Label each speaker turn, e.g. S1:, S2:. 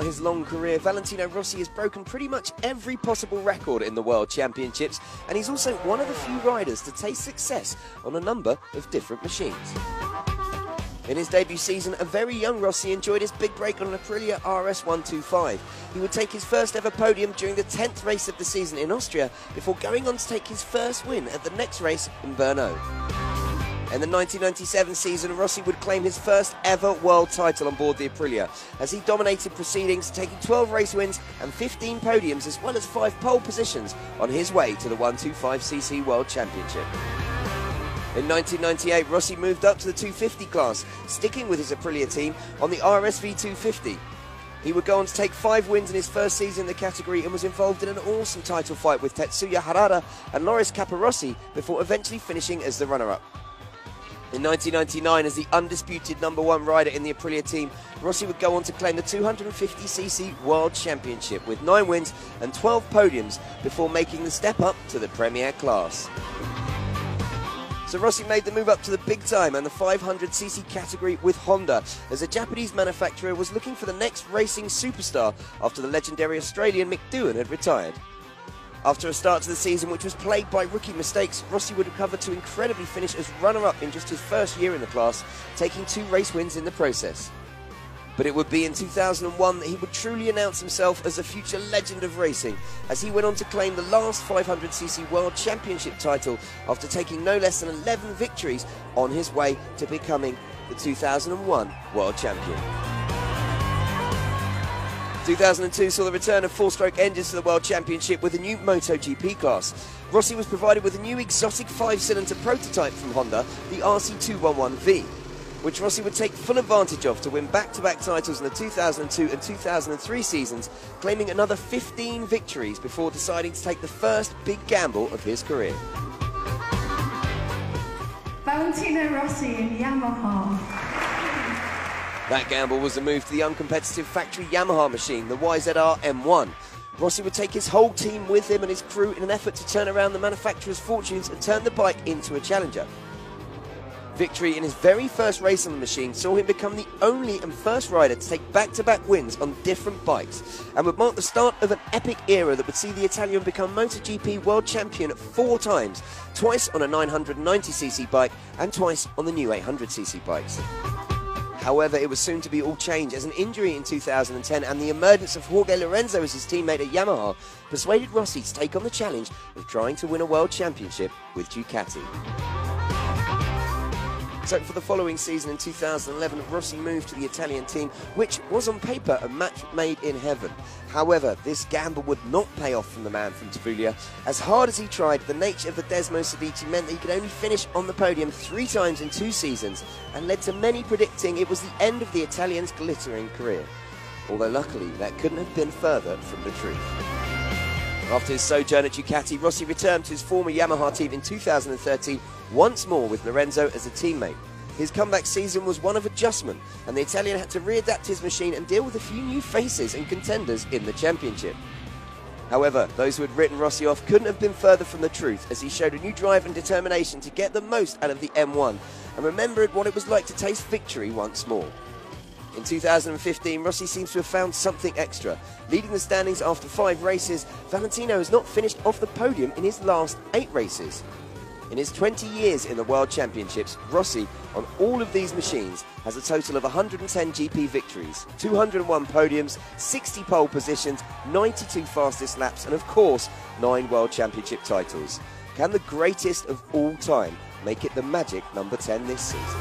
S1: Throughout his long career, Valentino Rossi has broken pretty much every possible record in the World Championships, and he's also one of the few riders to taste success on a number of different machines. In his debut season, a very young Rossi enjoyed his big break on an Aprilia RS125. He would take his first ever podium during the 10th race of the season in Austria, before going on to take his first win at the next race in Brno. In the 1997 season, Rossi would claim his first ever world title on board the Aprilia, as he dominated proceedings, taking 12 race wins and 15 podiums, as well as 5 pole positions on his way to the 125cc World Championship. In 1998, Rossi moved up to the 250 class, sticking with his Aprilia team on the RSV 250. He would go on to take 5 wins in his first season in the category and was involved in an awesome title fight with Tetsuya Harada and Loris Capirossi before eventually finishing as the runner-up. In 1999, as the undisputed #1 rider in the Aprilia team, Rossi would go on to claim the 250cc World Championship with 9 wins and 12 podiums before making the step up to the Premier class. So Rossi made the move up to the big time and the 500cc category with Honda, as a Japanese manufacturer was looking for the next racing superstar after the legendary Australian Mick Doohan had retired. After a start to the season which was plagued by rookie mistakes, Rossi would recover to incredibly finish as runner-up in just his first year in the class, taking 2 race wins in the process. But it would be in 2001 that he would truly announce himself as a future legend of racing, as he went on to claim the last 500cc World Championship title after taking no less than 11 victories on his way to becoming the 2001 World Champion. 2002 saw the return of 4-stroke engines to the World Championship with a new MotoGP class. Rossi was provided with a new exotic 5-cylinder prototype from Honda, the RC211V, which Rossi would take full advantage of to win back-to-back titles in the 2002 and 2003 seasons, claiming another 15 victories before deciding to take the first big gamble of his career.
S2: Valentino Rossi in Yamaha.
S1: That gamble was the move to the uncompetitive factory Yamaha machine, the YZR M1. Rossi would take his whole team with him and his crew in an effort to turn around the manufacturer's fortunes and turn the bike into a challenger. Victory in his very first race on the machine saw him become the only and first rider to take back-to-back wins on different bikes, and would mark the start of an epic era that would see the Italian become MotoGP World Champion 4 times, twice on a 990cc bike and twice on the new 800cc bikes. However, it was soon to be all change, as an injury in 2010 and the emergence of Jorge Lorenzo as his teammate at Yamaha persuaded Rossi to take on the challenge of trying to win a world championship with Ducati. So for the following season in 2011, Rossi moved to the Italian team, which was on paper a match made in heaven. However, this gamble would not pay off from the man from Tavullia. As hard as he tried, the nature of the Desmo Sedici meant that he could only finish on the podium 3 times in 2 seasons, and led to many predicting it was the end of the Italian's glittering career. Although luckily, that couldn't have been further from the truth. After his sojourn at Ducati, Rossi returned to his former Yamaha team in 2013, once more with Lorenzo as a teammate. His comeback season was one of adjustment, and the Italian had to readapt his machine and deal with a few new faces and contenders in the championship. However, those who had written Rossi off couldn't have been further from the truth, as he showed a new drive and determination to get the most out of the M1, and remembered what it was like to taste victory once more. In 2015, Rossi seems to have found something extra. Leading the standings after 5 races, Valentino has not finished off the podium in his last 8 races. In his 20 years in the World Championships, Rossi, on all of these machines, has a total of 110 GP victories, 201 podiums, 60 pole positions, 92 fastest laps, and of course, 9 World Championship titles. Can the greatest of all time make it the magic number 10 this season?